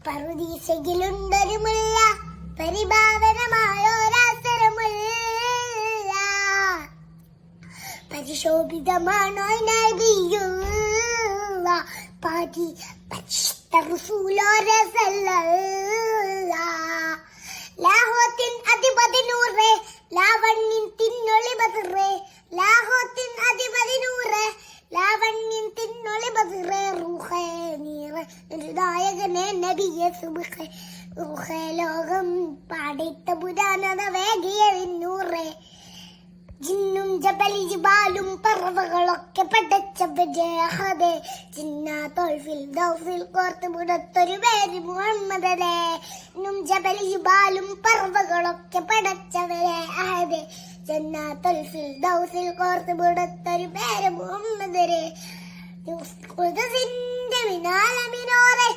പറുദീസയിലുണ്ടൊരു മുല്ല, പരിഭാവനമായൊരവസരമുള്ള പരിശോഭിതമാണോ നബിയുള്ള പാതി പരിശുദ്ധ റസൂലുള്ളാഹി സല്ലല്ലാഹു ലാഹോത്തിൻ അധിപതി നൂറേ, ലാവണ്യൻ തിന്നൊളി ബദറേ, ലാഹോത്തിൻ അധിപതി നൂറേ, ലാവണ്യൻ തിന്നൊളി ബദറേ, റൂഹേ നീറേ നായകനെ നബിയെ സുബ്ഹേ, റൂഹേ ലോകം പാടിത്ത പുരാണത വേഗിയ വിന്നൂറേ, ജിന്നും ജബലി ജിബാലും പറവകളൊക്കെ പടച്ചവരെ അഹദേ, ജിന്നാത്തുൽ ഫിർദൗസിൽ കോർത്ത് മുടത്തൊരു പേര് മുഹമ്മദരെ, ജിന്നും ജബലി ജിബാലും പറവകളൊക്കെ പടച്ചവരെ അഹദേ, ജന്നാത്തുൽ ഫിർദൗസിൽ കോർത്ത് മുടത്തൊരു പേര് മുഹമ്മദരെ, ഖുദ്സിന്റെ മിനാലമിനോരെ